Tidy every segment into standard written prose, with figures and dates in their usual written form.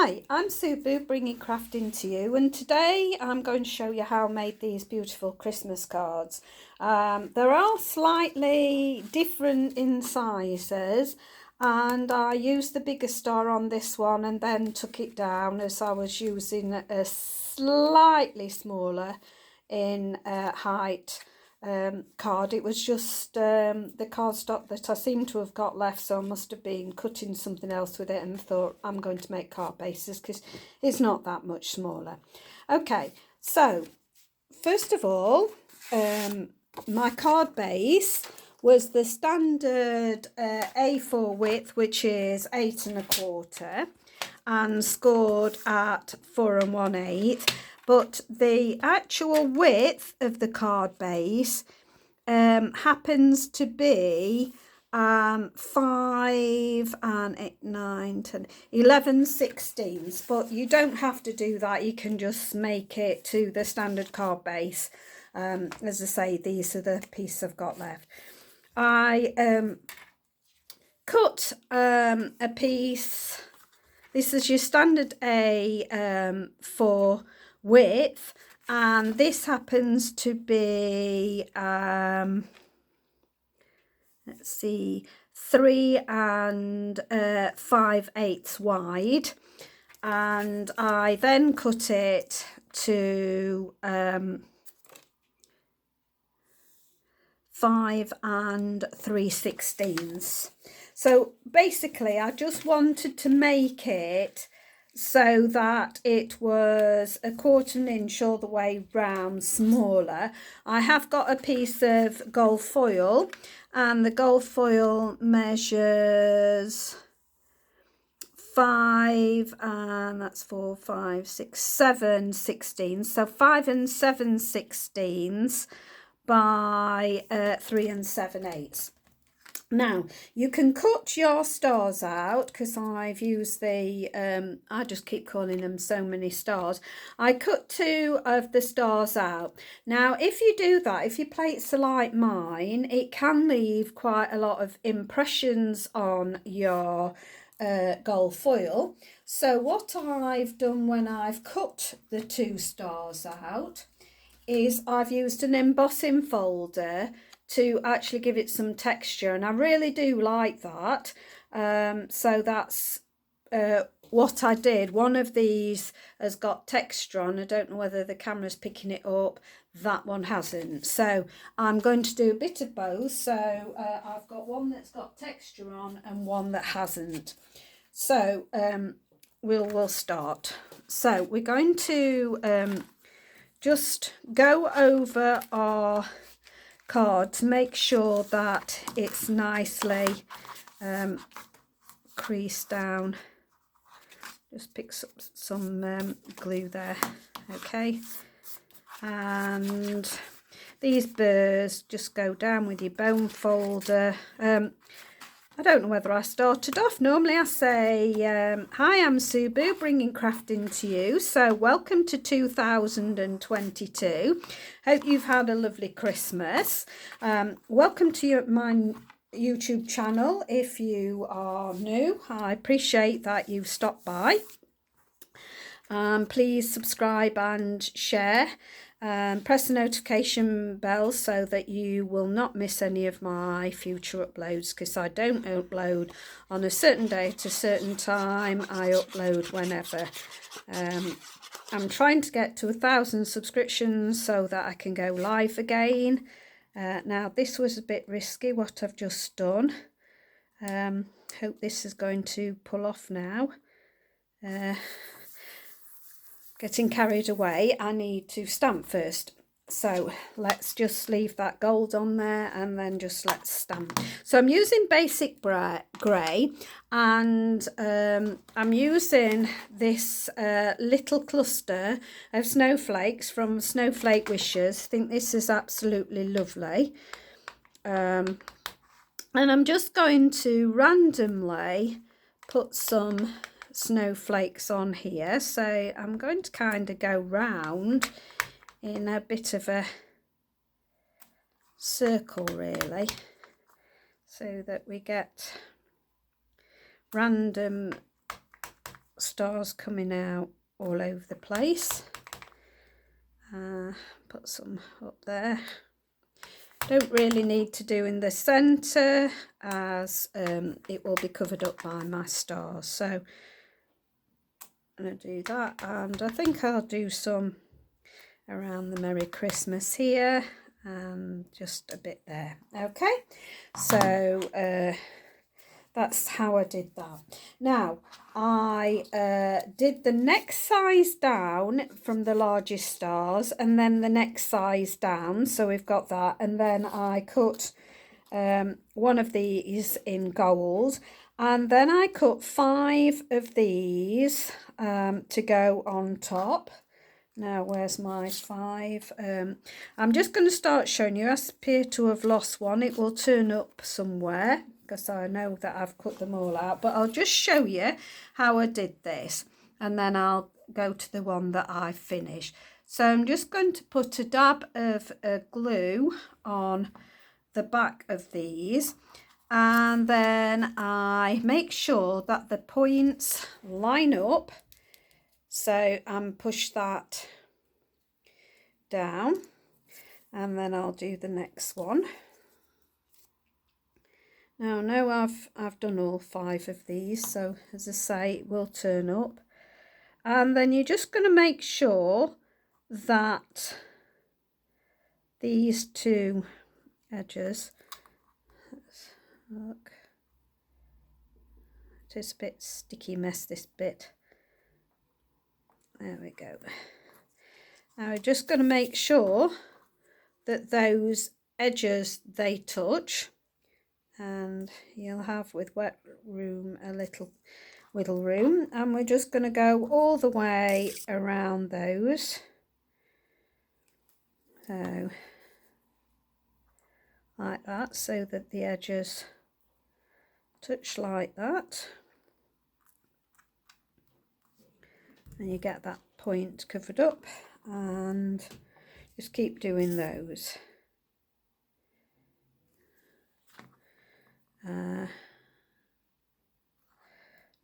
Hi, I'm Subu, bringing crafting to you, and today I'm going to show you how I made these beautiful Christmas cards. They're all slightly different in sizes, and I used the bigger star on this one and then took it down as I was using a slightly smaller in height card. It was just the cardstock that I seem to have got left, so I must have been cutting something else with it and thought I'm going to make card bases because it's not that much smaller. Okay, so first of all, my card base was the standard A4 width, which is 8 1/4, and scored at 4 1/8. But the actual width of the card base happens to be 5 and 8, 9, 10, 11 16ths, but you don't have to do that. You can just make it to the standard card base. As I say, these are the pieces I've got left. I cut a piece. This is your standard A4 width, and this happens to be let's see, 3 5/8 wide, and I then cut it to 5 3/16. So basically I just wanted to make it so that it was 1/4 inch all the way round smaller. I have got a piece of gold foil, and the gold foil measures 5, and that's 4, 5, 6, 7 16ths. So 5 7/16 by 3 7/8. Now you can cut your stars out, because I've used the I just keep calling them so many stars. I cut 2 of the stars out. Now if you do that, if your plates are like mine, it can leave quite a lot of impressions on your gold foil. So what I've done when I've cut the 2 stars out is I've used an embossing folder to actually give it some texture, and I really do like that. So that's what I did. One of these has got texture on. I don't know whether the camera's picking it up. That one hasn't. So I'm going to do a bit of both. So I've got one that's got texture on and one that hasn't. So we'll start. So we're going to just go over our card to make sure that it's nicely creased down. Just picks up some glue there. Okay, and these burrs just go down with your bone folder. I don't know whether I started off. Normally I say, hi, I'm Subu, bringing crafting to you. So welcome to 2022. Hope you've had a lovely Christmas. Welcome to my YouTube channel. If you are new, I appreciate that you've stopped by. Please subscribe and share. Press the notification bell so that you will not miss any of my future uploads, because I don't upload on a certain day at a certain time. I upload whenever. I'm trying to get to 1,000 subscriptions so that I can go live again. Now this was a bit risky what I've just done. Hope this is going to pull off now. Getting carried away. I need to stamp first, so let's just leave that gold on there and then just let's stamp. So I'm using basic grey, and I'm using this little cluster of snowflakes from Snowflake Wishes. I think this is absolutely lovely, and I'm just going to randomly put some snowflakes on here. So I'm going to kind of go round in a bit of a circle really, so that we get random stars coming out all over the place. Put some up there. Don't really need to do in the centre, as it will be covered up by my stars. So I'm going to do that, and I think I'll do some around the Merry Christmas here and just a bit there. Okay, so that's how I did that. Now I did the next size down from the largest stars, and then the next size down, so we've got that, and then I cut one of these in gold, and then I cut 5 of these to go on top. Now where's my 5? I'm just going to start showing you. I appear to have lost one. It will turn up somewhere because I know that I've cut them all out, but I'll just show you how I did this, and then I'll go to the one that I finished. So I'm just going to put a dab of glue on the back of these, and then I make sure that the points line up. So push that down, and then I'll do the next one. Now I know I've done all 5 of these, so as I say, it will turn up. And then you're just going to make sure that these 2 edges, let's look, it is a bit sticky mess, this bit. There we go. Now we're just going to make sure that those edges, they touch, and you'll have with wet room a little wiggle room, and we're just going to go all the way around those. So like that, so that the edges touch like that, and you get that point covered up, and just keep doing those.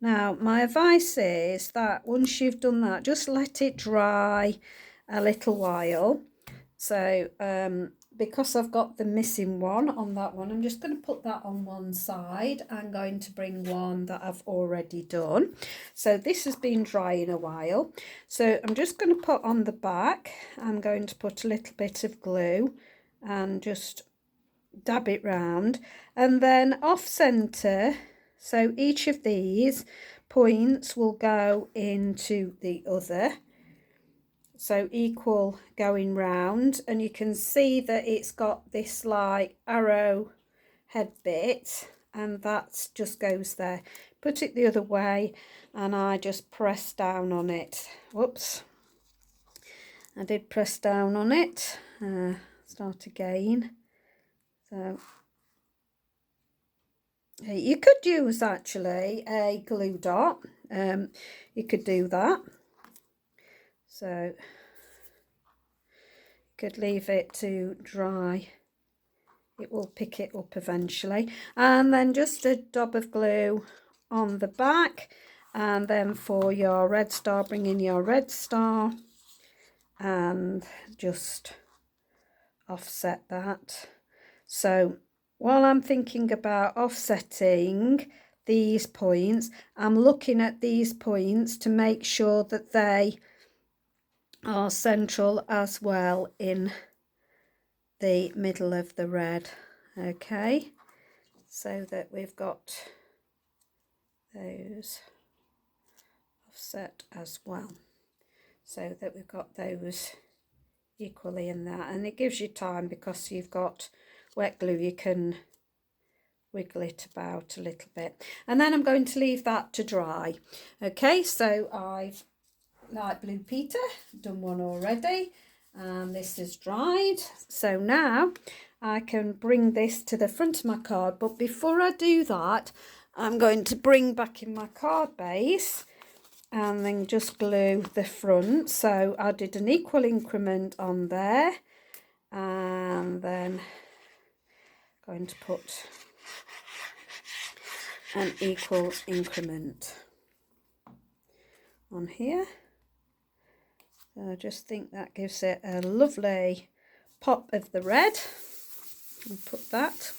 Now my advice is that once you've done that, just let it dry a little while. So because I've got the missing one on that one, I'm just going to put that on one side. I'm going to bring one that I've already done. So this has been drying a while. So I'm just going to put on the back, I'm going to put a little bit of glue and just dab it round, and then off centre. So each of these points will go into the other. So equal going round, and you can see that it's got this like arrow head bit, and that just goes there. Put it the other way, and I just press down on it. Whoops, I did press down on it. Start again. So you could use actually a glue dot. You could do that. So you could leave it to dry. It will pick it up eventually. And then just a dab of glue on the back. And then for your red star, bring in your red star and just offset that. So while I'm thinking about offsetting these points, I'm looking at these points to make sure that they are central as well in the middle of the red. Okay, so that we've got those offset as well, so that we've got those equally in that, and it gives you time because you've got wet glue. You can wiggle it about a little bit, and then I'm going to leave that to dry. Okay, so I've, like Blue Peter, done one already, and this is dried. So now I can bring this to the front of my card, but before I do that, I'm going to bring back in my card base and then just glue the front. So I did an equal increment on there, and then going to put an equal increment. on here. So I just think that gives it a lovely pop of the red. I'll put that.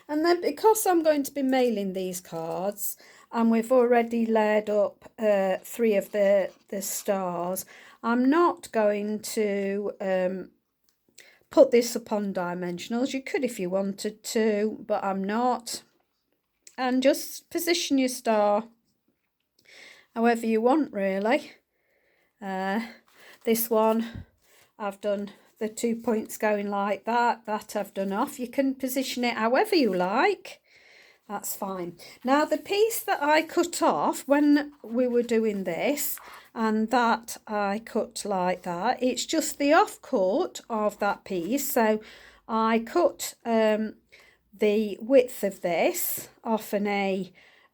And then because I'm going to be mailing these cards, and we've already laid up 3 of the stars, I'm not going to put this up on dimensionals. You could if you wanted to, but I'm not. And just position your star however you want, really. This one, I've done the 2 points going like that. That I've done off. You can position it however you like. That's fine. Now, the piece that I cut off when we were doing this, and that I cut like that, it's just the offcut of that piece. So I cut the width of this off an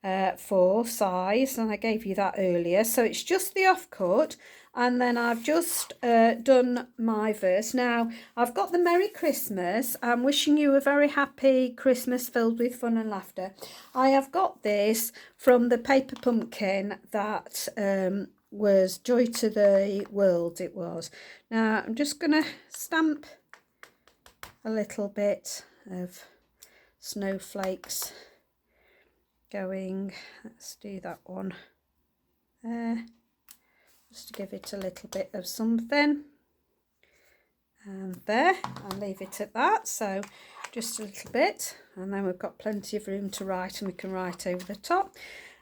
A4 size, and I gave you that earlier. So it's just the offcut, and then I've just done my verse. Now, I've got the Merry Christmas. I'm wishing you a very happy Christmas filled with fun and laughter. I have got this from the paper pumpkin that was Joy to the World, it was. Now, I'm just going to stamp a little bit of snowflakes going. Let's do that one there, just to give it a little bit of something, and there, I'll leave it at that. So just a little bit, and then we've got plenty of room to write, and we can write over the top.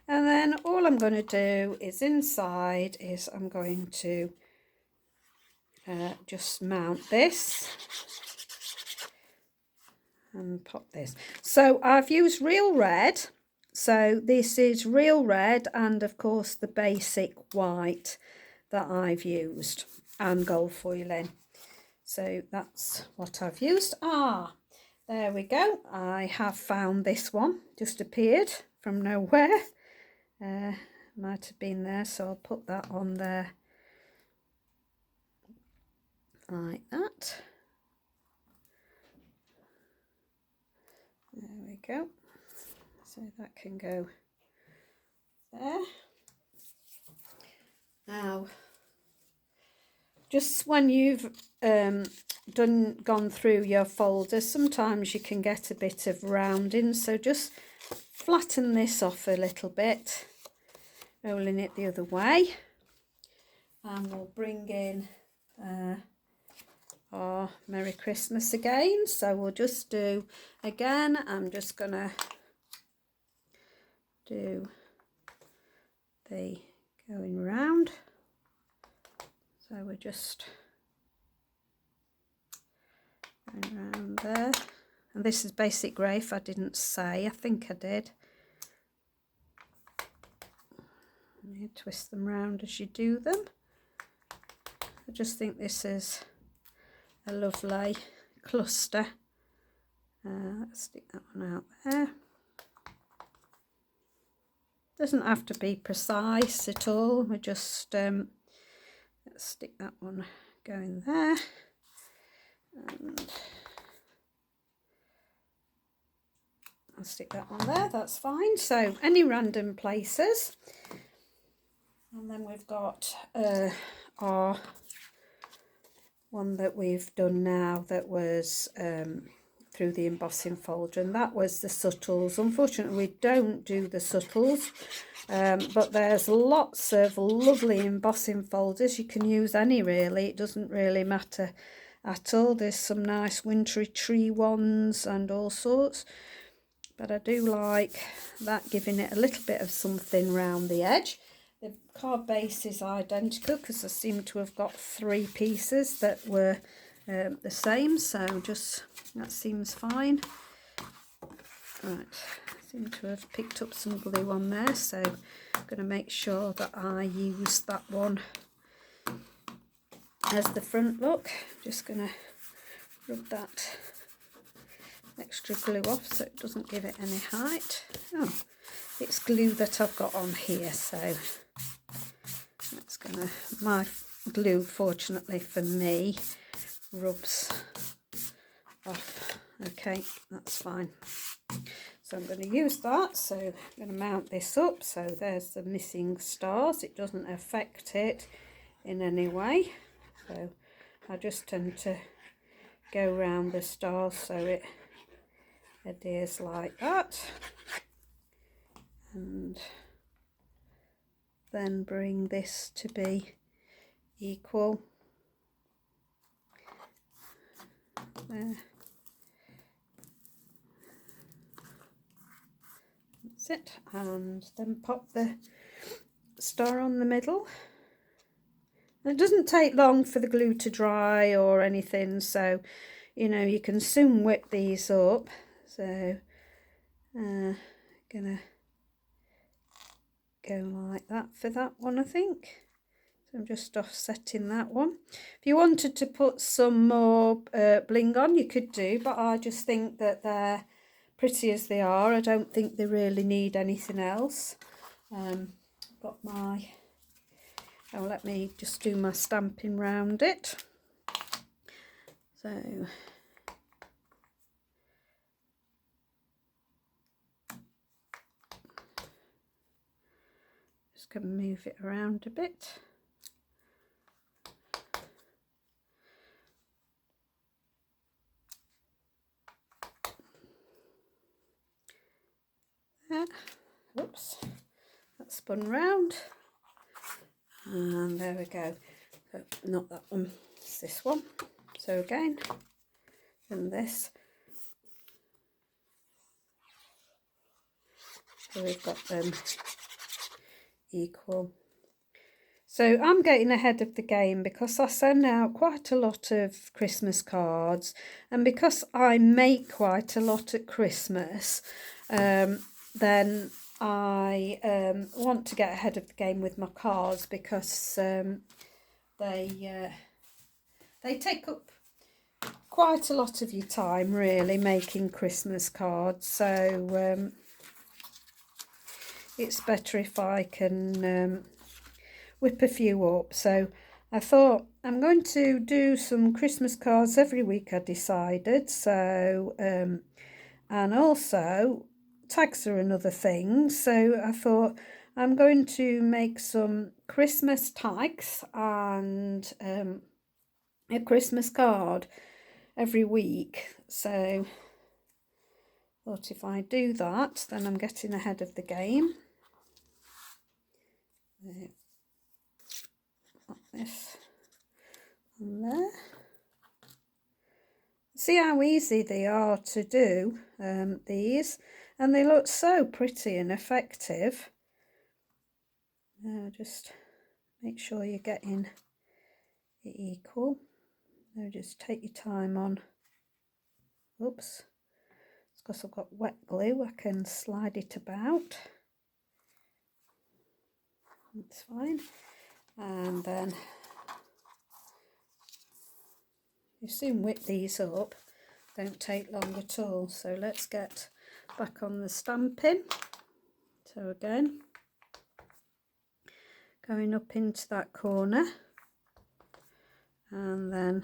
And then all I'm going to do is inside is I'm going to just mount this and pop this. So I've used real red, so this is real red, and of course the basic white that I've used, and gold foiling. So that's what I've used. There we go. I have found this one, just appeared from nowhere. Might have been there, so I'll put that on there like that. There we go. So that can go there. Now, just when you've gone through your folders, sometimes you can get a bit of rounding, so just flatten this off a little bit, rolling it the other way, and we'll bring in our Merry Christmas again. So we'll just do again, I'm just gonna do the going round, so we're just going around there, and this is basic grey, if I didn't say. I think I did. You twist them round as you do them. I just think this is a lovely cluster. Let's stick that one out there. Doesn't have to be precise at all. We just let's stick that one going there, and I'll stick that one there. That's fine. So any random places, and then we've got our one that we've done now that was through the embossing folder, and that was the subtles. Unfortunately, we don't do the subtles, but there's lots of lovely embossing folders. You can use any, really. It doesn't really matter at all. There's some nice wintry tree ones and all sorts, but I do like that, giving it a little bit of something round the edge. The card base is identical because I seem to have got 3 pieces that were the same, so just that seems fine. Right, I seem to have picked up some glue on there, so I'm going to make sure that I use that one as the front look. Just going to rub that extra glue off so it doesn't give it any height. Oh, it's glue that I've got on here, so that's gonna, my glue, fortunately for me, rubs off. Okay, that's fine. So I'm going to use that. So I'm going to mount this up. So there's the missing stars. It doesn't affect it in any way. So I just tend to go around the stars so it adheres like that. And then bring this to be equal. There. That's it. And then pop the star on the middle. And it doesn't take long for the glue to dry or anything, so you know you can soon whip these up. So gonna go like that for that one, I think. So I'm just offsetting that one. If you wanted to put some more bling on, you could do, but I just think that they're pretty as they are. I don't think they really need anything else. Got my, oh, let me just do my stamping round it. So just going to move it around a bit. Whoops, that spun round, and there we go. So not that one, it's this one. So again, and this. So we've got them equal. So I'm getting ahead of the game because I send out quite a lot of Christmas cards, and because I make quite a lot at Christmas, then I want to get ahead of the game with my cards because they take up quite a lot of your time, really, making Christmas cards. So it's better if I can whip a few up. So I thought I'm going to do some Christmas cards every week, I decided. So and also tags are another thing, so I thought I'm going to make some Christmas tags and a Christmas card every week. So I thought if I do that, then I'm getting ahead of the game. Put this on there. See how easy they are to do, these, and they look so pretty and effective. Just make sure you're getting it equal. Now just take your time on. Oops, it's because I've got wet glue, I can slide it about. That's fine. And then you soon whip these up, don't take long at all. So let's get back on the stamping. So again, going up into that corner and then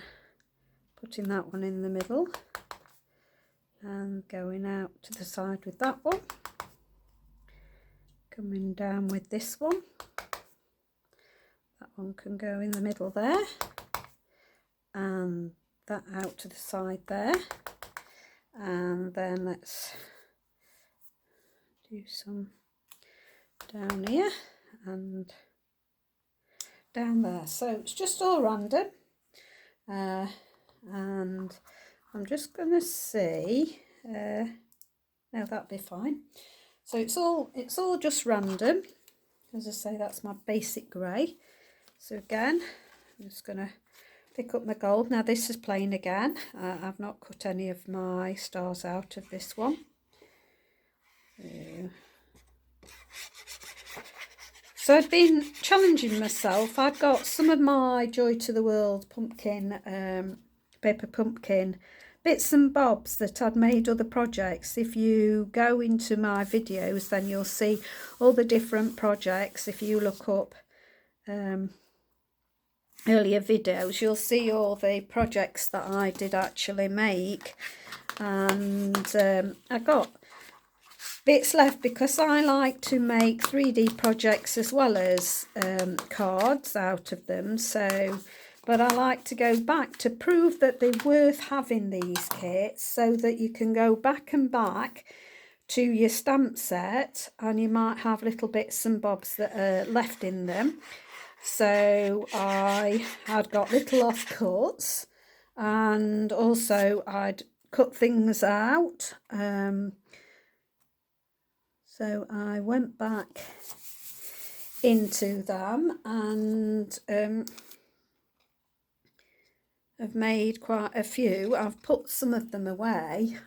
putting that one in the middle and going out to the side with that one, coming down with this one. That one can go in the middle there, and that out to the side there. And then let's do some down here and down there. So it's just all random, and I'm just going to see, no, that'll be fine. So it's all just random. As I say, that's my basic grey. So again, I'm just going to pick up my gold. Now this is plain again. I've not cut any of my stars out of this one. So I've been challenging myself. I've got some of my Joy to the World pumpkin, paper pumpkin bits and bobs that I'd made other projects. If you go into my videos, then you'll see all the different projects. If you look up earlier videos, you'll see all the projects that I did actually make. And I got bits left because I like to make 3D projects as well as cards out of them. So, but I like to go back to prove that they're worth having these kits, so that you can go back and back to your stamp set and you might have little bits and bobs that are left in them. So I had got little offcuts, and also I'd cut things out. So I went back into them and I've made quite a few. I've put some of them away,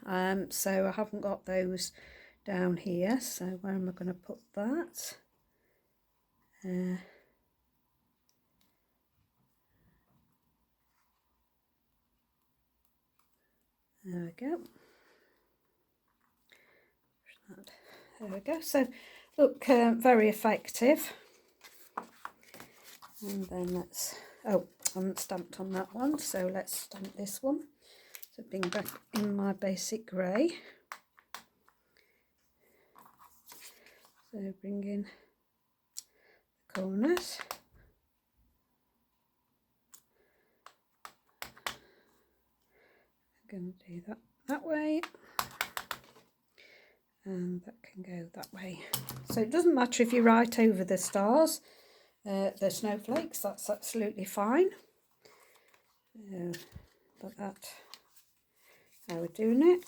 so I haven't got those down here. So where am I going to put that? There we go. There we go. So look, very effective. And then let's, oh, I haven't stamped on that one, so let's stamp this one. So being back in my basic grey. So bring in the corners. I'm going to do that way. And that can go that way. So it doesn't matter if you write over the stars, the snowflakes, that's absolutely fine. But that's how we're doing it.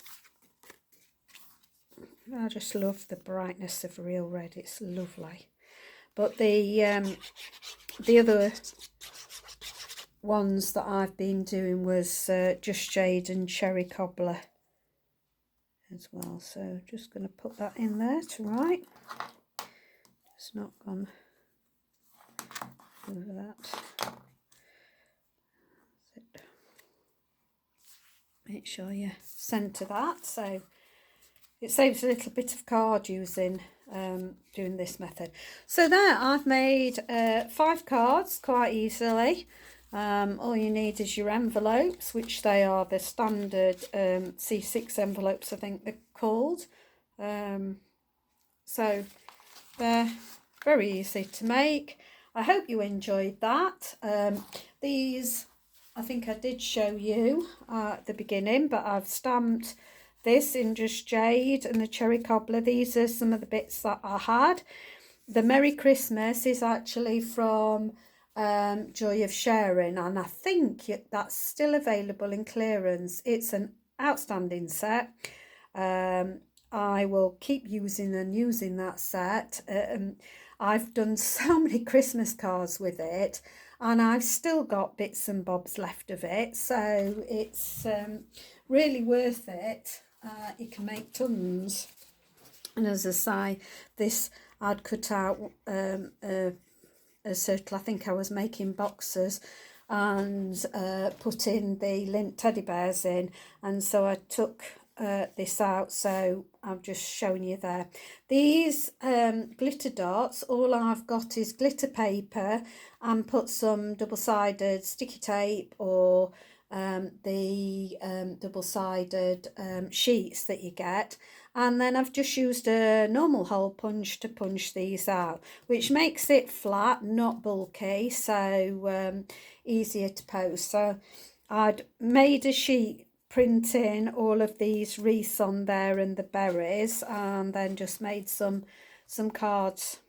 I just love the brightness of real red, it's lovely. But the other ones that I've been doing was Just Jade and Cherry Cobbler as well. So just going to put that in there to write. It's not gone over that. Make sure you centre that, so it saves a little bit of card using doing this method. So there, I've made 5 cards quite easily. All you need is your envelopes, which they are the standard C6 envelopes, I think they're called. So they're very easy to make. I hope you enjoyed that. These, I think I did show you at the beginning, but I've stamped this in Just Jade and the Cherry Cobbler. These are some of the bits that I had. The Merry Christmas is actually from Joy of Sharing, and I think that's still available in clearance. It's an outstanding set. I will keep using that set. I've done so many Christmas cards with it, and I've still got bits and bobs left of it, so it's really worth it. You can make tons. And as I say, this I'd cut out a circle. I think I was making boxes and put in the lint teddy bears in, and so I took this out, so I'm just showing you there. These glitter dots, all I've got is glitter paper and put some double-sided sticky tape or the double-sided sheets that you get, and then I've just used a normal hole punch to punch these out, which makes it flat, not bulky, so easier to post. So I'd made a sheet printing all of these wreaths on there and the berries, and then just made some cards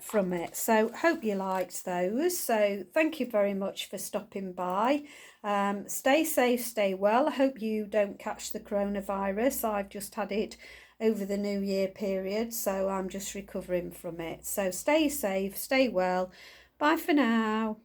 from it. So hope you liked those. So thank you very much for stopping by. Stay safe, stay well. I hope you don't catch the coronavirus. I've just had it over the New Year period, so I'm just recovering from it. So stay safe, stay well. Bye for now.